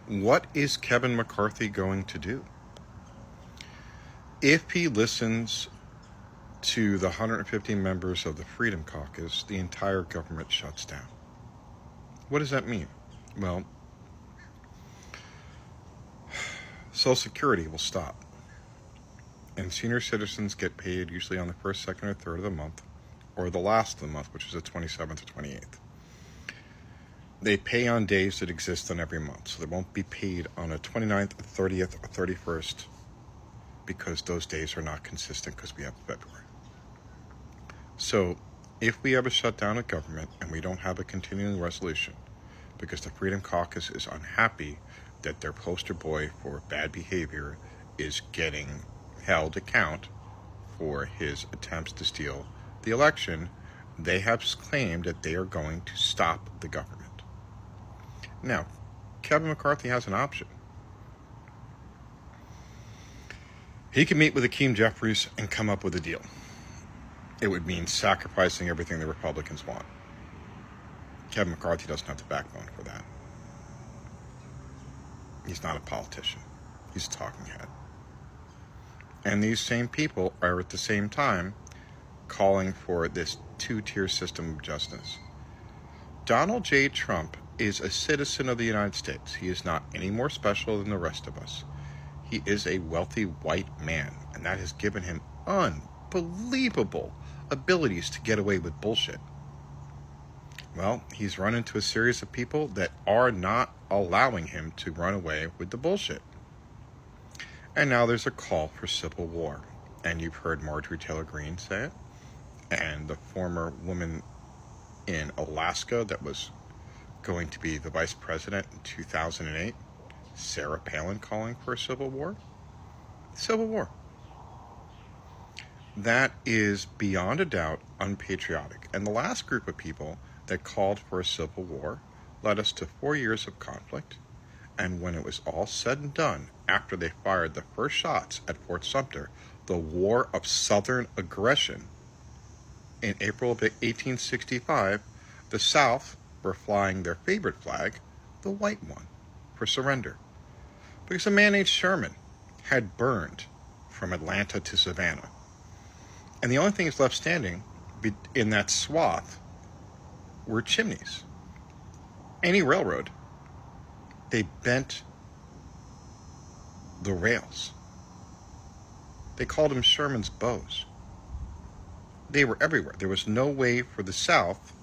What is Kevin McCarthy going to do? If he listens to the 150 members of the Freedom Caucus, the entire government shuts down. What does that mean? Well, Social Security will stop. And senior citizens get paid usually on the first, second, or third of the month, or the last of the month, which is the 27th or 28th. They pay on days that exist on every month, so they won't be paid on a 29th, 30th, or 31st, because those days are not consistent because we have February. So if we have a shutdown of government and we don't have a continuing resolution because the Freedom Caucus is unhappy that their poster boy for bad behavior is getting held account for his attempts to steal the election, they have claimed that they are going to stop the government. Now, Kevin McCarthy has an option. He can meet with Hakeem Jeffries and come up with a deal. It would mean sacrificing everything the Republicans want. Kevin McCarthy doesn't have the backbone for that. He's not a politician. He's a talking head. And these same people are at the same time calling for this two-tier system of justice. Donald J. Trump is a citizen of the United States. He is not any more special than the rest of us. He is a wealthy white man, and that has given him unbelievable abilities to get away with bullshit. Well, he's run into a series of people that are not allowing him to run away with the bullshit. And now there's a call for civil war. And you've heard Marjorie Taylor Greene say it. And the former woman in Alaska that was going to be the vice president in 2008, Sarah Palin, calling for a civil war. Civil war. That is beyond a doubt unpatriotic. And the last group of people that called for a civil war led us to 4 years of conflict. And when it was all said and done, after they fired the first shots at Fort Sumter, the War of Southern Aggression, in April of 1865, the South were flying their favorite flag, the white one, for surrender. Because a man named Sherman had burned from Atlanta to Savannah. And the only thing that's left standing in that swath were chimneys. Any railroad, they bent the rails. They called them Sherman's bows. They were everywhere. There was no way for the South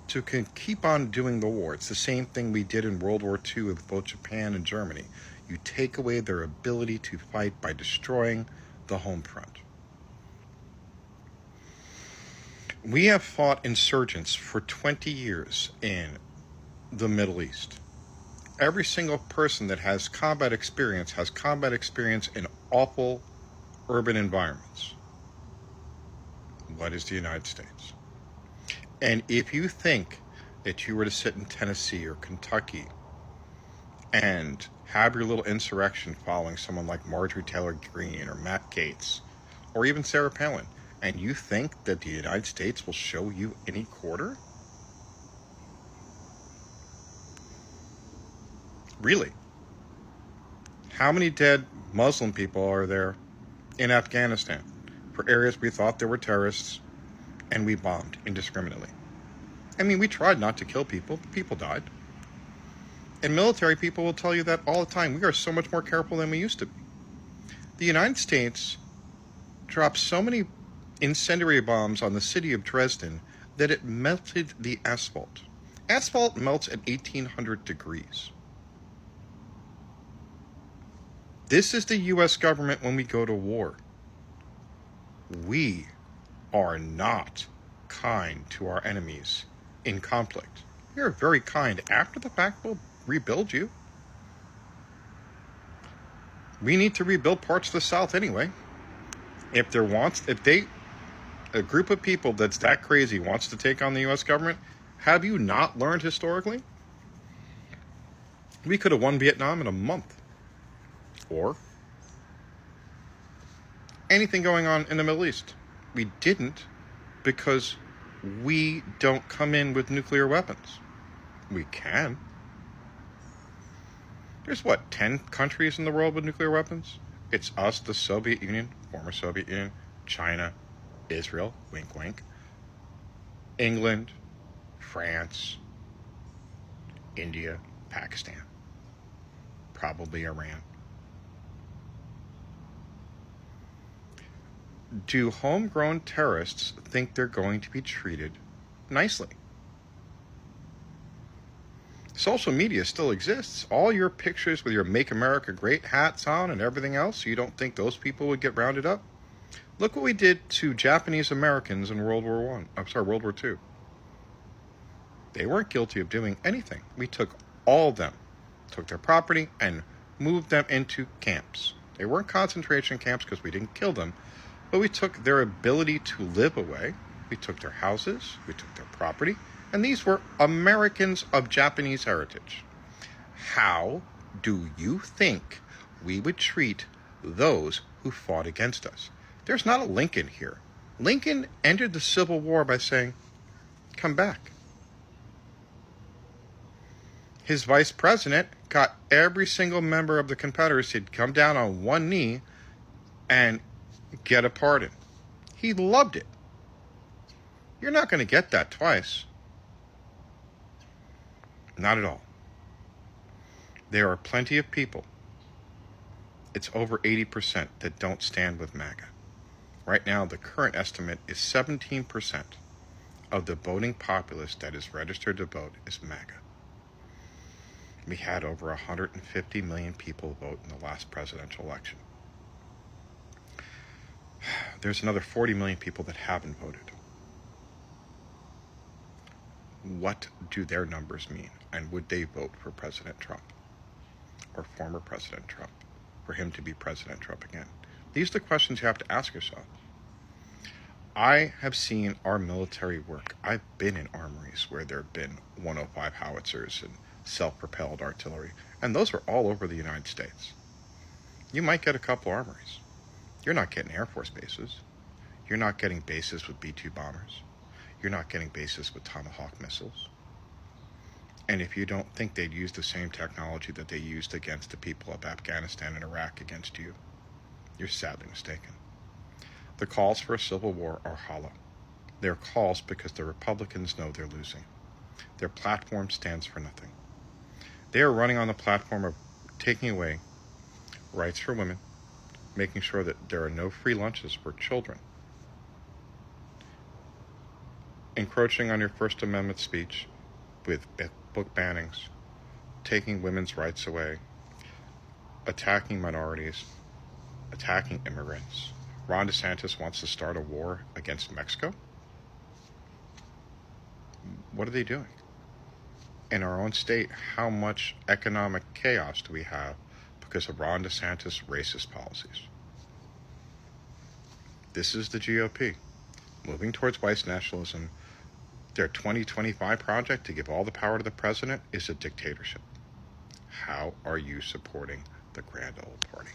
to keep on doing the war. It's the same thing we did in World War II with both Japan and Germany. You take away their ability to fight by destroying the home front. We have fought insurgents for 20 years in the Middle East. Every single person that has combat experience in awful urban environments. What is the United States? And if you think that you were to sit in Tennessee or Kentucky and have your little insurrection following someone like Marjorie Taylor Greene or Matt Gaetz or even Sarah Palin, and you think that the United States will show you any quarter? Really? How many dead Muslim people are there in Afghanistan for areas we thought there were terrorists and we bombed indiscriminately? I mean, we tried not to kill people, but people died. And military people will tell you that all the time. We are so much more careful than we used to be. The United States dropped so many incendiary bombs on the city of Dresden that it melted the asphalt. Asphalt melts at 1800 degrees. This is the U.S. government when we go to war. We are not kind to our enemies in conflict. We are very kind. After the fact, we'll rebuild you. We need to rebuild parts of the South anyway. If a group of people that's that crazy wants to take on the U.S. government, have you not learned historically? We could have won Vietnam in a month. Or anything going on in the Middle East. We didn't because we don't come in with nuclear weapons. We can. There's what, 10 countries in the world with nuclear weapons? It's us, the Soviet Union, former Soviet Union, China, Israel, wink wink, England, France, India, Pakistan, probably Iran. Do homegrown terrorists think they're going to be treated nicely? Social media still exists. All your pictures with your Make America Great hats on and everything else, you don't think those people would get rounded up? Look what we did to Japanese Americans in World War II. They weren't guilty of doing anything. We took all of them, took their property, and moved them into camps. They weren't concentration camps because we didn't kill them, but we took their ability to live away. We took their houses, we took their property, and these were Americans of Japanese heritage. How do you think we would treat those who fought against us? There's not a Lincoln here. Lincoln ended the Civil War by saying, come back. His vice president got every single member of the Confederacy to come down on one knee and get a pardon. He loved it. You're not going to get that twice. Not at all. There are plenty of people, it's over 80%, that don't stand with MAGA. Right now, the current estimate is 17% of the voting populace that is registered to vote is MAGA. We had over 150 million people vote in the last presidential election. There's another 40 million people that haven't voted. What do their numbers mean? And would they vote for President Trump or former President Trump, for him to be President Trump again? These are the questions you have to ask yourself. I have seen our military work. I've been in armories where there have been 105 howitzers and self-propelled artillery, and those are all over the United States. You might get a couple armories. You're not getting Air Force bases. You're not getting bases with B-2 bombers. You're not getting bases with Tomahawk missiles. And if you don't think they'd use the same technology that they used against the people of Afghanistan and Iraq against you, you're sadly mistaken. The calls for a civil war are hollow. They're calls because the Republicans know they're losing. Their platform stands for nothing. They are running on the platform of taking away rights for women, making sure that there are no free lunches for children, encroaching on your First Amendment speech with book bannings, taking women's rights away, attacking minorities, attacking immigrants. Ron DeSantis wants to start a war against Mexico. What are they doing? In our own state, how much economic chaos do we have because of Ron DeSantis' racist policies? This is the GOP, moving towards white nationalism. Their 2025 project to give all the power to the president is a dictatorship. How are you supporting the grand old party?